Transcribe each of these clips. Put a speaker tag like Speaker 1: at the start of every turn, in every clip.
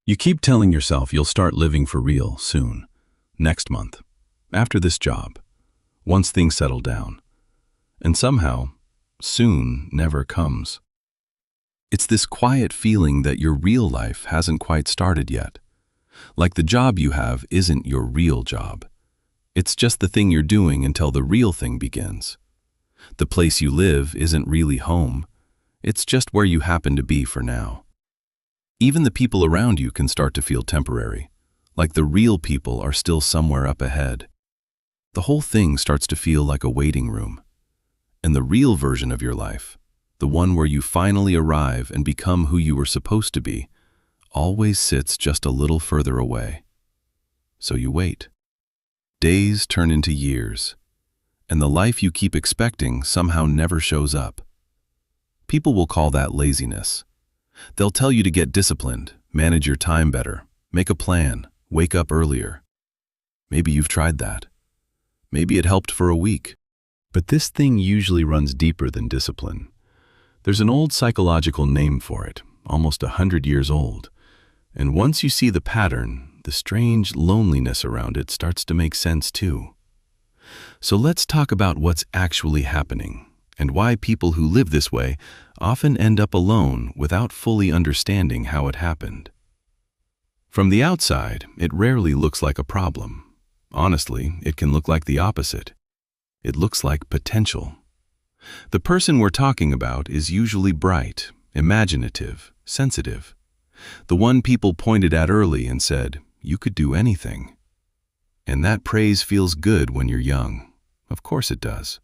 Speaker 1: You keep telling yourself you'll start living for real soon, next month, after this job, once things settle down. And somehow, soon never comes. It's this quiet feeling that your real life hasn't quite started yet. Like the job you have isn't your real job. It's just the thing you're doing until the real thing begins. The place you live isn't really home. It's just where you happen to be for now. Even the people around you can start to feel temporary, like the real people are still somewhere up ahead. The whole thing starts to feel like a waiting room. And the real version of your life, the one where you finally arrive and become who you were supposed to be, always sits just a little further away. So you wait. Days turn into years, and the life you keep expecting somehow never shows up. People will call that laziness. They'll tell you to get disciplined, manage your time better, make a plan, wake up earlier. Maybe you've tried that. Maybe it helped for a week. But this thing usually runs deeper than discipline. There's an old psychological name for it, almost 100 years old. And once you see the pattern, the strange loneliness around it starts to make sense too. So let's talk about what's actually happening, and why people who live this way often end up alone without fully understanding how it happened. From the outside, it rarely looks like a problem. Honestly, it can look like the opposite. It looks like potential. The person we're talking about is usually bright, imaginative, sensitive. The one people pointed at early and said, "You could do anything." And that praise feels good when you're young. Of course it does.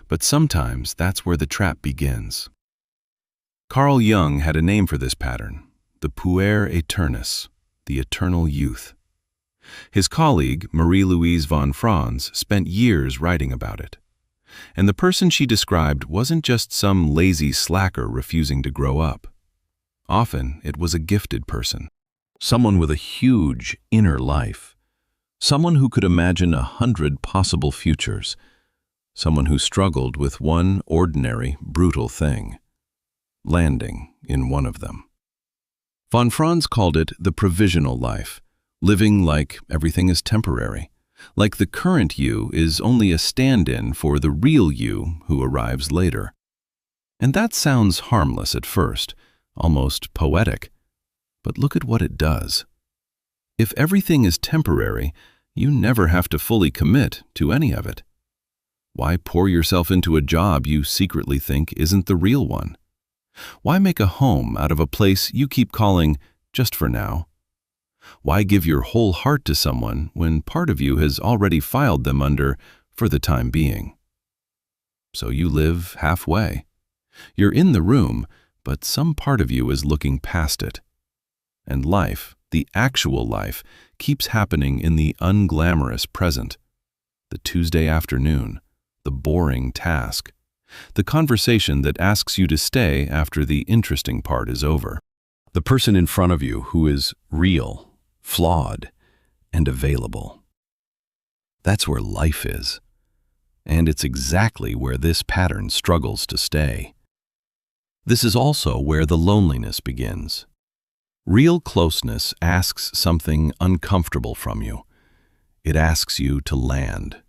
Speaker 1: But sometimes that's where the trap begins. Carl Jung had a name for this pattern, the puer aeternus, the eternal youth. His colleague, Marie-Louise von Franz, spent years writing about it. And the person she described wasn't just some lazy slacker refusing to grow up. Often, it was a gifted person, someone with a huge inner life, someone who could imagine 100 possible futures, someone who struggled with one ordinary, brutal thing, landing in one of them. Von Franz called it the provisional life, living like everything is temporary, like the current you is only a stand-in for the real you who arrives later. And that sounds harmless at first, almost poetic, but look at what it does. If everything is temporary, you never have to fully commit to any of it. Why pour yourself into a job you secretly think isn't the real one? Why make a home out of a place you keep calling just for now? Why give your whole heart to someone when part of you has already filed them under for the time being? So you live halfway. You're in the room, but some part of you is looking past it. And life, the actual life, keeps happening in the unglamorous present. The Tuesday afternoon, the boring task, the conversation that asks you to stay after the interesting part is over. The person in front of you who is real, flawed, and available. That's where life is. And it's exactly where this pattern struggles to stay. This is also where the loneliness begins. Real closeness asks something uncomfortable from you. It asks you to land,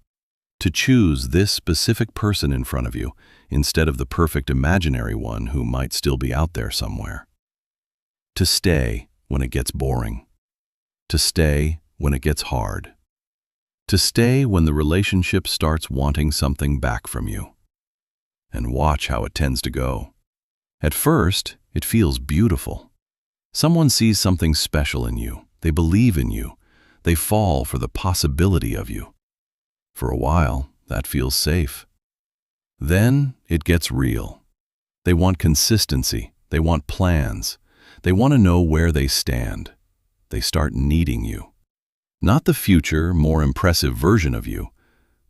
Speaker 1: to choose this specific person in front of you instead of the perfect imaginary one who might still be out there somewhere. To stay when it gets boring. To stay when it gets hard. To stay when the relationship starts wanting something back from you. And watch how it tends to go. At first, it feels beautiful. Someone sees something special in you. They believe in you. They fall for the possibility of you. For a while, that feels safe. Then it gets real. They want consistency. They want plans. They want to know where they stand. They start needing you. Not the future, more impressive version of you,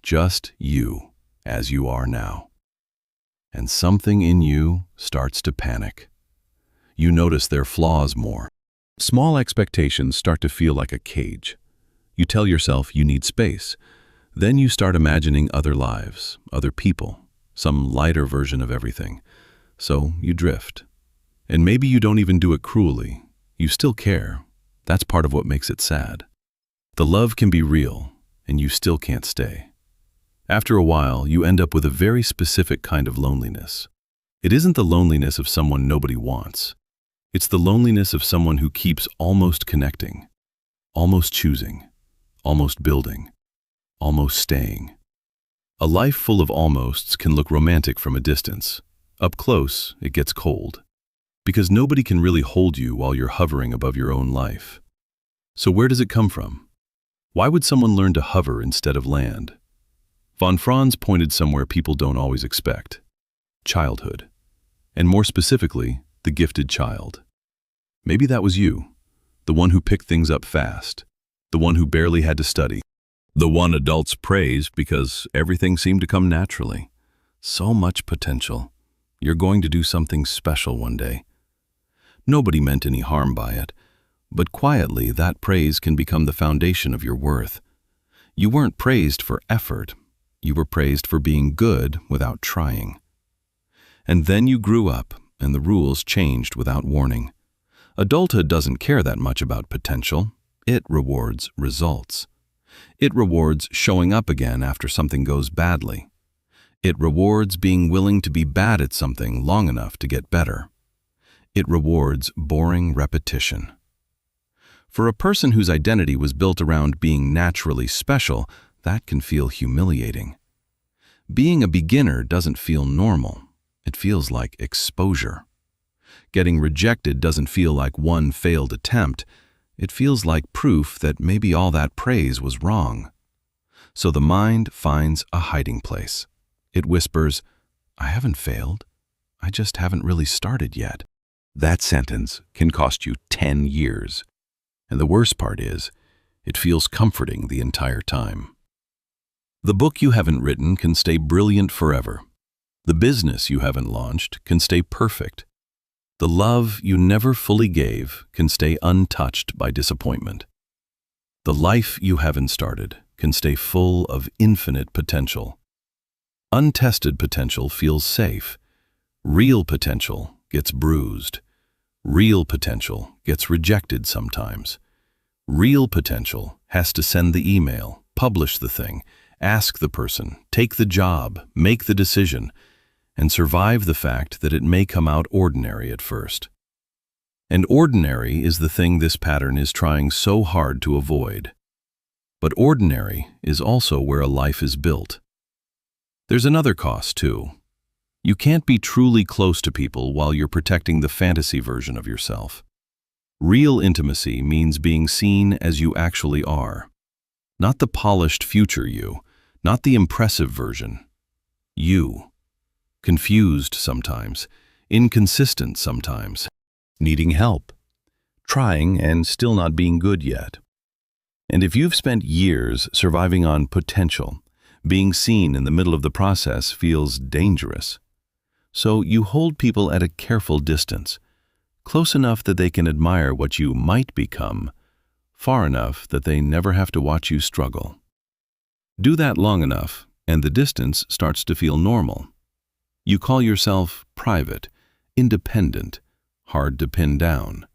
Speaker 1: just you, as you are now. And something in you starts to panic. You notice their flaws more. Small expectations start to feel like a cage. You tell yourself you need space. Then you start imagining other lives, other people, some lighter version of everything. So you drift. And maybe you don't even do it cruelly. You still care. That's part of what makes it sad. The love can be real, and you still can't stay. After a while, you end up with a very specific kind of loneliness. It isn't the loneliness of someone nobody wants. It's the loneliness of someone who keeps almost connecting, almost choosing, almost building, almost staying. A life full of almosts can look romantic from a distance. Up close, it gets cold, because nobody can really hold you while you're hovering above your own life. So where does it come from? Why would someone learn to hover instead of land? Von Franz pointed somewhere people don't always expect: childhood, and more specifically, the gifted child. Maybe that was you, the one who picked things up fast, the one who barely had to study, the one adults praise because everything seemed to come naturally. So much potential. You're going to do something special one day. Nobody meant any harm by it, but quietly that praise can become the foundation of your worth. You weren't praised for effort. You were praised for being good without trying. And then you grew up, and the rules changed without warning. Adulthood doesn't care that much about potential. It rewards results. It rewards showing up again after something goes badly. It rewards being willing to be bad at something long enough to get better. It rewards boring repetition. For a person whose identity was built around being naturally special, that can feel humiliating. Being a beginner doesn't feel normal. It feels like exposure. Getting rejected doesn't feel like one failed attempt. It feels like proof that maybe all that praise was wrong. So the mind finds a hiding place. It whispers, "I haven't failed. I just haven't really started yet." That sentence can cost you 10 years. And the worst part is, it feels comforting the entire time. The book you haven't written can stay brilliant forever. The business you haven't launched can stay perfect. The love you never fully gave can stay untouched by disappointment. The life you haven't started can stay full of infinite potential. Untested potential feels safe. Real potential gets bruised. Real potential gets rejected sometimes. Real potential has to send the email, publish the thing, ask the person, take the job, make the decision, and survive the fact that it may come out ordinary at first. And ordinary is the thing this pattern is trying so hard to avoid. But ordinary is also where a life is built. There's another cost, too. You can't be truly close to people while you're protecting the fantasy version of yourself. Real intimacy means being seen as you actually are. Not the polished future you, not the impressive version. You. Confused sometimes, inconsistent sometimes, needing help, trying and still not being good yet. And if you've spent years surviving on potential, being seen in the middle of the process feels dangerous. So you hold people at a careful distance, close enough that they can admire what you might become, far enough that they never have to watch you struggle. Do that long enough, and the distance starts to feel normal. You call yourself private, independent, hard to pin down,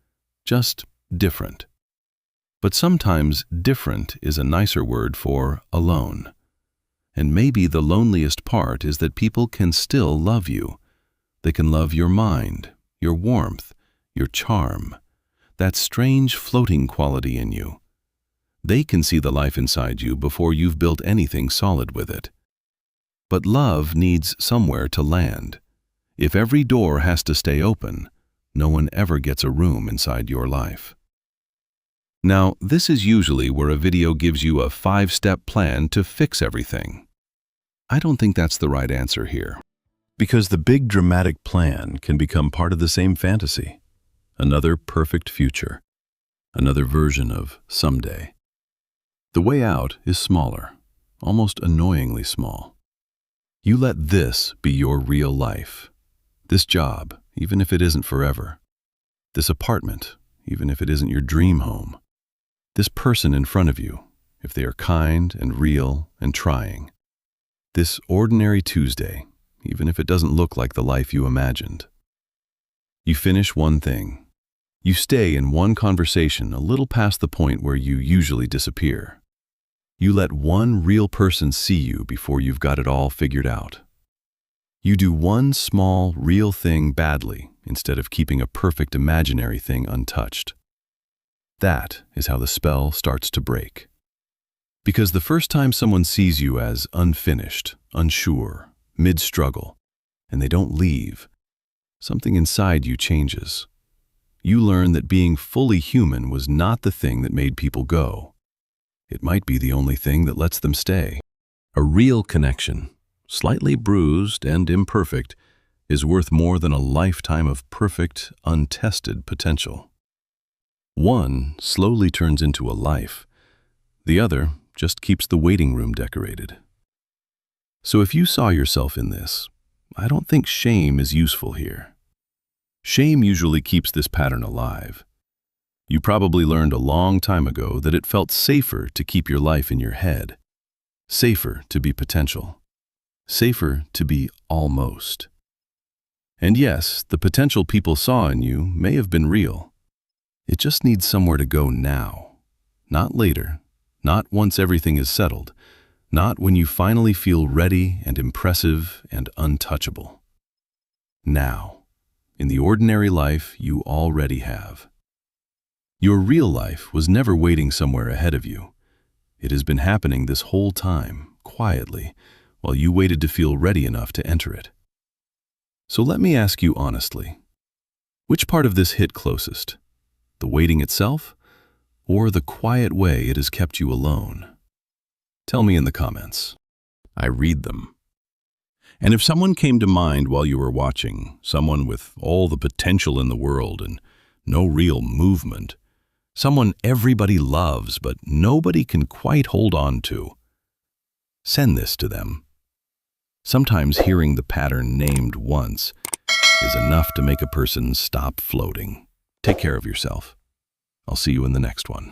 Speaker 1: just different. But sometimes different is a nicer word for alone. And maybe the loneliest part is that people can still love you. They can love your mind, your warmth, your charm, that strange floating quality in you. They can see the life inside you before you've built anything solid with it. But love needs somewhere to land. If every door has to stay open, no one ever gets a room inside your life. Now, this is usually where a video gives you a 5-step plan to fix everything. I don't think that's the right answer here, because the big dramatic plan can become part of the same fantasy. Another perfect future, another version of someday. The way out is smaller, almost annoyingly small. You let this be your real life. This job, even if it isn't forever. This apartment, even if it isn't your dream home. This person in front of you, if they are kind and real and trying. This ordinary Tuesday, even if it doesn't look like the life you imagined. You finish one thing. You stay in one conversation a little past the point where you usually disappear. You let one real person see you before you've got it all figured out. You do one small, real thing badly instead of keeping a perfect imaginary thing untouched. That is how the spell starts to break. Because the first time someone sees you as unfinished, unsure, mid-struggle, and they don't leave, something inside you changes. You learn that being fully human was not the thing that made people go. It might be the only thing that lets them stay. A real connection, slightly bruised and imperfect, is worth more than a lifetime of perfect, untested potential. One slowly turns into a life. The other just keeps the waiting room decorated. So if you saw yourself in this, I don't think shame is useful here. Shame usually keeps this pattern alive. You probably learned a long time ago that it felt safer to keep your life in your head, safer to be potential, safer to be almost. And yes, the potential people saw in you may have been real. It just needs somewhere to go now, not later, not once everything is settled, not when you finally feel ready and impressive and untouchable. Now, in the ordinary life you already have. Your real life was never waiting somewhere ahead of you. It has been happening this whole time, quietly, while you waited to feel ready enough to enter it. So let me ask you honestly, which part of this hit closest? The waiting itself, or the quiet way it has kept you alone? Tell me in the comments. I read them. And if someone came to mind while you were watching, someone with all the potential in the world and no real movement, someone everybody loves but nobody can quite hold on to, send this to them. Sometimes hearing the pattern named once is enough to make a person stop floating. Take care of yourself. I'll see you in the next one.